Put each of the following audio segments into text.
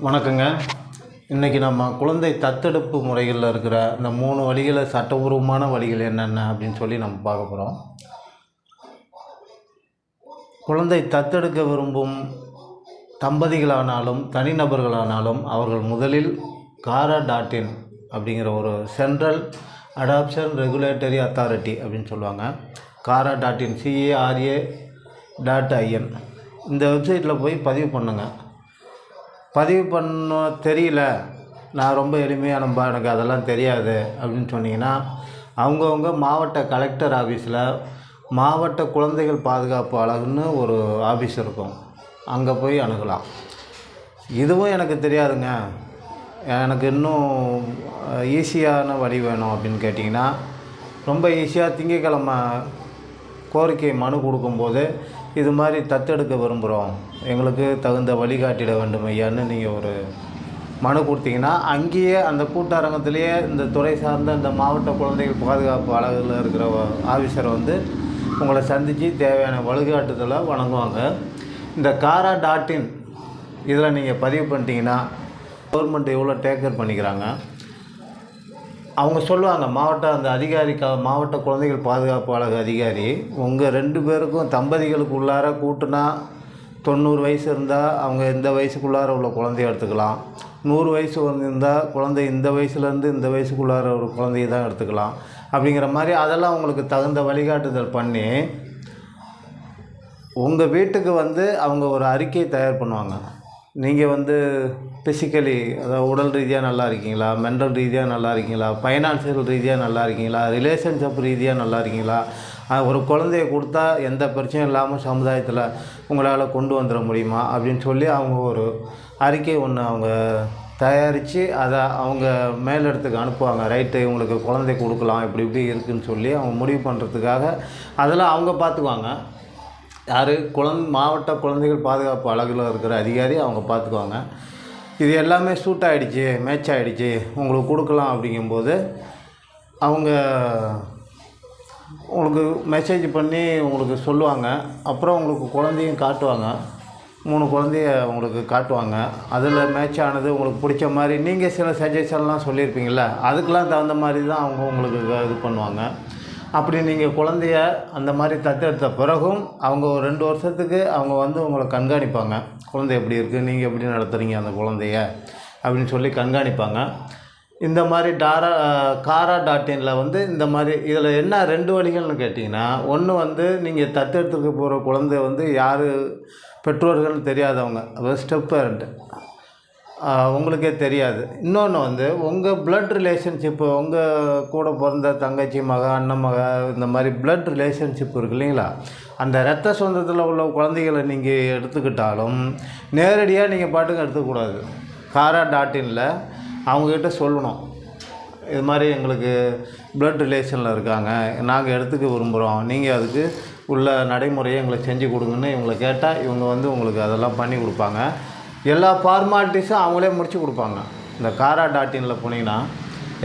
வணக்கங்க. இன்றைக்கி நம்ம குழந்தை தத்தெடுப்பு முறைகளில் இருக்கிற இந்த 3 வழிகளை சட்டபூர்வமான வழிகள் என்னென்ன அப்படின்னு சொல்லி நம்ம பார்க்க போகிறோம். குழந்தை தத்தெடுக்க விரும்பும் தம்பதிகளானாலும் தனிநபர்களானாலும் அவர்கள் முதலில் CARA.in அப்படிங்கிற ஒரு சென்ட்ரல் அடாப்ஷன் ரெகுலேட்டரி அத்தாரிட்டி அப்படின்னு சொல்லுவாங்க. CARA.in CARA.in இந்த வெப்சைட்டில் போய் பதிவு பண்ணுங்க. பதிவு பண்ண தெரியல, நான் ரொம்ப எளிமையானப்பா, எனக்கு அதெல்லாம் தெரியாது அப்படின்னு சொன்னீங்கன்னா அவங்கவுங்க மாவட்ட கலெக்டர் ஆஃபீஸில் மாவட்ட குழந்தைகள் பாதுகாப்பு அலகுன்னு ஒரு ஆஃபீஸ் இருக்கும், அங்கே போய் அணுகலாம். இதுவும் எனக்கு தெரியாதுங்க, எனக்கு இன்னும் ஈஸியான வழி வேணும் அப்படின்னு கேட்டிங்கன்னா ரொம்ப ஈஸியாக திங்கக்கிழமை கோரிக்கை மனு கொடுக்கும்போது இது மாதிரி தத்தெடுக்க விரும்புகிறோம், எங்களுக்கு தகுந்த வழிகாட்டிட வேண்டும் ஐயான்னு நீங்கள் ஒரு மனு கொடுத்தீங்கன்னா அங்கேயே அந்த கூட்டரங்கத்திலேயே இந்த துறை சார்ந்த இந்த மாவட்ட குழந்தைகள் பாதுகாப்பு அலகில் இருக்கிற ஆஃபீஸரை வந்து உங்களை சந்தித்து தேவையான வழிகாட்டுதலை வழங்குவாங்க. இந்த CARA.in இதில் நீங்கள் பதிவு பண்ணிட்டீங்கன்னா கவர்மெண்ட் எவ்வளோ டேக்கர் பண்ணிக்கிறாங்க அவங்க சொல்லுவாங்க. அந்த அதிகாரி மாவட்ட குழந்தைகள் பாதுகாப்பு அலகு அதிகாரி உங்கள் 2 பேருக்கும் தம்பதிகளுக்கு உள்ளார கூட்டுனா 90 வயசு இருந்தால் அவங்க இந்த வயசுக்குள்ளார உள்ள குழந்தைய எடுத்துக்கலாம், 100 வயசு இருந்தால் குழந்தை இந்த வயசுலேருந்து இந்த வயசுக்குள்ளார ஒரு குழந்தைய தான் எடுத்துக்கலாம் அப்படிங்கிற மாதிரி அதெல்லாம் உங்களுக்கு தகுந்த வழிகாட்டுதல் பண்ணி உங்கள் வீட்டுக்கு வந்து அவங்க ஒரு அறிக்கை தயார் பண்ணுவாங்க. நீங்கள் வந்து ஃபிசிக்கலி, அதாவது உடல் ரீதியாக நல்லா இருக்கீங்களா, மென்டல் ரீதியாக நல்லா இருக்கீங்களா, ஃபைனான்சியல் ரீதியாக நல்லா இருக்கீங்களா, ரிலேஷன்ஷிப் ரீதியாக நல்லா இருக்கீங்களா, ஒரு குழந்தைய கொடுத்தா எந்த பிரச்சனையும் இல்லாமல் சமுதாயத்தில் உங்களால் கொண்டு வந்துட முடியுமா அப்படின்னு சொல்லி அவங்க ஒரு அறிக்கை ஒன்று அவங்க தயாரித்து அதை அவங்க மேலிடத்துக்கு அனுப்புவாங்க. ரைட்டு, இவங்களுக்கு குழந்தை கொடுக்கலாம், இப்படி இருக்குதுன்னு சொல்லி அவங்க முடிவு பண்ணுறதுக்காக அதெல்லாம் அவங்க பார்த்துக்குவாங்க. யார்? மாவட்ட குழந்தைகள் பாதுகாப்பு அலகில் இருக்கிற அதிகாரி அவங்க பார்த்துக்குவாங்க. இது எல்லாமே சூட் ஆகிடுச்சு, மேட்ச் ஆகிடுச்சு, உங்களுக்கு கொடுக்கலாம் அப்படிங்கும்போது அவங்க உங்களுக்கு மெசேஜ் பண்ணி உங்களுக்கு சொல்லுவாங்க. அப்புறம் உங்களுக்கு குழந்தையும் காட்டுவாங்க, 3 குழந்தைய உங்களுக்கு காட்டுவாங்க. அதில் மேட்ச் ஆனது உங்களுக்கு பிடிச்ச மாதிரி நீங்கள் சில சஜஷன்லாம் சொல்லியிருப்பீங்கள, அதுக்கெலாம் தகுந்த மாதிரி தான் அவங்க உங்களுக்கு இது பண்ணுவாங்க. அப்படி நீங்கள் குழந்தைய அந்த மாதிரி தத்தெடுத்த பிறகும் அவங்க ஒரு 2 வருஷத்துக்கு அவங்க வந்து உங்களை கண்காணிப்பாங்க. குழந்தை எப்படி இருக்குது, நீங்கள் எப்படி நடத்துகிறீங்க அந்த குழந்தைய அப்படின்னு சொல்லி கண்காணிப்பாங்க. இந்த மாதிரி CARA.inல வந்து இந்த மாதிரி இதில் என்ன 2 வழிகள்னு கேட்டிங்கன்னா, ஒன்று வந்து நீங்கள் தத்தெடுத்துக்க போகிற குழந்தை வந்து யார் பெற்றோர்கள்னு தெரியாதவங்க, அதாவது ஸ்டெப் பேரண்ட், உங்களுக்கே தெரியாது. இன்னொன்று வந்து உங்கள் பிளட் ரிலேஷன்ஷிப்பு, உங்கள் கூட பிறந்த தங்கச்சி மக, அண்ணன் மக, இந்த மாதிரி பிளட் ரிலேஷன்ஷிப் இருக்குது இல்லைங்களா, அந்த இரத்த சொந்தத்தில் உள்ள குழந்தைகளை நீங்கள் எடுத்துக்கிட்டாலும் நேரடியாக நீங்கள் பாட்டுக்கு எடுத்துக்கூடாது. CARA.inல அவங்கக்கிட்ட சொல்லணும், இது மாதிரி எங்களுக்கு பிளட் ரிலேஷனில் இருக்காங்க, நாங்கள் எடுத்துக்க விரும்புகிறோம், நீங்கள் அதுக்கு உள்ள நடைமுறையை எங்களை செஞ்சு கொடுங்கன்னு இவங்களை கேட்டால் இவங்க வந்து உங்களுக்கு அதெல்லாம் பண்ணி கொடுப்பாங்க. எல்லா ஃபார்மாலிட்டிஸும் அவங்களே முடித்து கொடுப்பாங்க. இந்த CARA.inல போனீங்கன்னா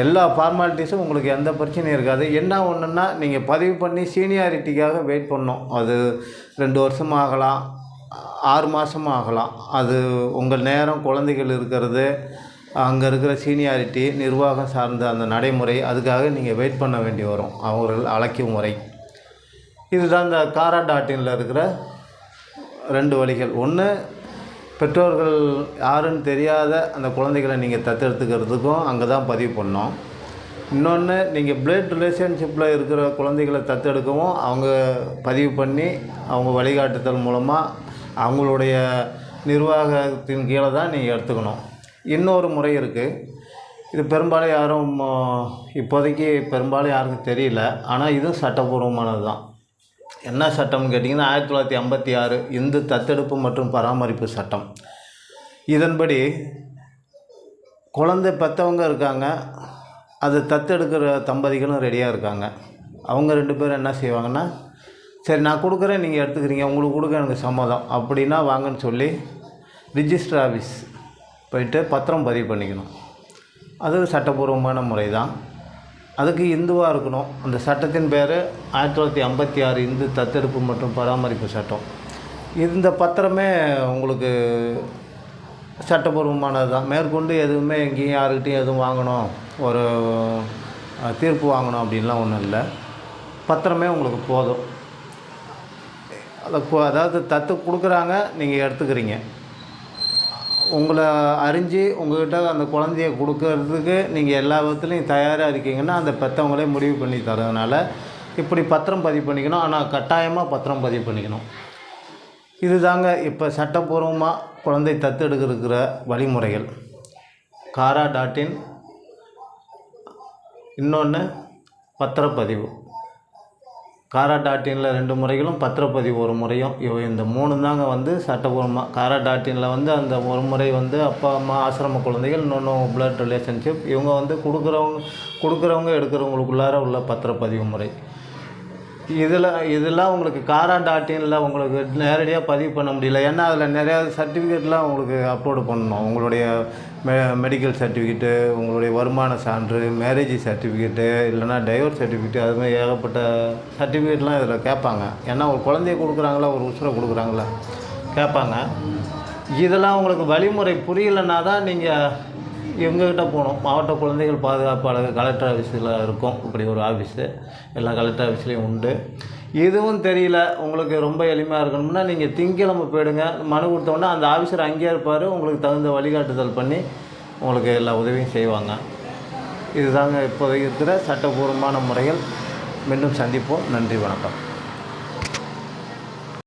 எல்லா ஃபார்மாலிட்டிஸும் உங்களுக்கு எந்த பிரச்சனையும் இருக்காது. என்ன ஒன்றுன்னா நீங்கள் பதிவு பண்ணி சீனியாரிட்டிக்காக வெயிட் பண்ணணும். அது 2 வருஷமும் ஆகலாம், 6 மாதமும் ஆகலாம். அது உங்கள் நேரம், குழந்தைகள் இருக்கிறது, அங்கே இருக்கிற சீனியாரிட்டி, நிர்வாகம் சார்ந்த அந்த நடைமுறை, அதுக்காக நீங்கள் வெயிட் பண்ண வேண்டி வரும், அவர்கள் அழைக்கும் முறை. இதுதான் இந்த CARA.inல இருக்கிற 2 வழிகள். ஒன்று, பெற்றோர்கள் யாருன்னு தெரியாத அந்த குழந்தைகளை நீங்கள் தத்தெடுத்துக்கிறதுக்கும் அங்கே தான் பதிவு பண்ணோம். இன்னொன்று, நீங்கள் பிளட் ரிலேஷன்ஷிப்பில் இருக்கிற குழந்தைகளை தத்தெடுக்கவும் அவங்க பதிவு பண்ணி அவங்க வழிகாட்டுதல் மூலமாக அவங்களுடைய நிர்வாகத்தின் கீழே தான் நீங்கள் எடுத்துக்கணும். இன்னொரு முறை இருக்குது, இது பெரும்பாலும் பெரும்பாலும் யாருக்கும் தெரியல, ஆனால் இதுவும் சட்டபூர்வமானது தான். என்ன சட்டம்னு கேட்டிங்கன்னா 1956 இந்து தத்தெடுப்பு மற்றும் பராமரிப்பு சட்டம். இதன்படி குழந்தை பெற்றவங்க இருக்காங்க, அது தத்தெடுக்கிற தம்பதிகளும் ரெடியாக இருக்காங்க. அவங்க 2 பேரும் என்ன செய்வாங்கன்னா, சரி நான் கொடுக்குறேன், நீங்கள் எடுத்துக்கிறீங்க, உங்களுக்கு கொடுக்க எனக்கு சம்மதம் அப்படின்னா வாங்கன்னு சொல்லி ரிஜிஸ்டர் ஆஃபீஸ் போயிட்டு பத்திரம் பதிவு பண்ணிக்கணும். அது சட்டபூர்வமான முறை தான். அதுக்கு இந்துவாக இருக்கணும். அந்த சட்டத்தின் பேர் 1956 இந்து தத்தெடுப்பு மற்றும் பராமரிப்பு சட்டம். இந்த பத்திரமே உங்களுக்கு சட்டப்பூர்வமானது தான். மேற்கொண்டு எதுவுமே எங்கேயும் யாருக்கிட்டையும் எதுவும் வாங்கணும், ஒரு தீர்ப்பு வாங்கணும் அப்படின்லாம் ஒன்றும் இல்லை. பத்திரமே உங்களுக்கு போதும். அதாவது தத்து கொடுக்குறாங்க, நீங்கள் எடுத்துக்கிறீங்க. உங்களை அறிஞ்சு உங்கள்கிட்ட அந்த குழந்தைய கொடுக்கறதுக்கு நீங்கள் எல்லா விதத்துலேயும் தயாராக இருக்கீங்கன்னா, அந்த பெற்றவங்களே முடிவு பண்ணி தரதுனால இப்படி பத்திரம் பதிவு பண்ணிக்கணும். ஆனால் கட்டாயமாக பத்திரம் பதிவு பண்ணிக்கணும். இதுதாங்க இப்போ சட்டப்பூர்வமாக குழந்தை தத்தெடுக்கிற வழிமுறைகள். CARA.in, இன்னொன்று பத்திரப்பதிவு. CARA.inல 2 முறைகளும், பத்திரப்பதிவு ஒரு முறையும். இந்த 3 தாங்க வந்து சட்டப்பூர்வமாக. CARA.inல வந்து அந்த ஒரு முறை வந்து அப்பா அம்மா ஆசிரம குழந்தைகள், இன்னொன்று பிளட் ரிலேஷன்ஷிப், இவங்க வந்து கொடுக்குறவங்க எடுக்கிறவங்களுக்குள்ளார உள்ள பத்திரப்பதிவு முறை. இதெல்லாம் உங்களுக்கு CARA.inல உங்களுக்கு நேரடியாக பதிவு பண்ண முடியல. ஏன்னா அதில் நிறையா சர்டிஃபிகேட்லாம் உங்களுக்கு அப்லோடு பண்ணணும். உங்களுடைய மெடிக்கல் சர்டிஃபிகேட்டு, உங்களுடைய வருமான சான்று, மேரேஜ் சர்டிஃபிகேட்டு, இல்லைனா டைவர்ஸ் சர்டிஃபிகேட்டு, அதுமாதிரி ஏகப்பட்ட சர்டிஃபிகேட்லாம் இதில் கேட்பாங்க. ஏன்னா ஒரு குழந்தைய கொடுக்குறாங்களா, ஒரு உசுரை கொடுக்குறாங்களா கேட்பாங்க. இதெல்லாம் உங்களுக்கு வழிமுறை புரியலைன்னா தான் நீங்கள் எங்ககிட்ட போகணும். மாவட்ட குழந்தைகள் பாதுகாப்பு அலுவலர் கலெக்டர் ஆஃபீஸில் இருக்கும் இப்படி ஒரு ஆஃபீஸு. எல்லா கலெக்டர் ஆஃபீஸ்லேயும் உண்டு. இதுவும் தெரியல, உங்களுக்கு ரொம்ப எளிமையாக இருக்கணும்னா நீங்கள் திங்கக்கிழமை போயிடுங்க. மனு கொடுத்தோன்னா அந்த ஆஃபீஸர் அங்கேயே இருப்பார். உங்களுக்கு தகுந்த வழிகாட்டுதல் பண்ணி உங்களுக்கு எல்லா உதவியும் செய்வாங்க. இதுதாங்க இப்போதைக்கு இருக்கிற சட்டபூர்வமான முறைகள். மீண்டும் சந்திப்போம். நன்றி, வணக்கம்.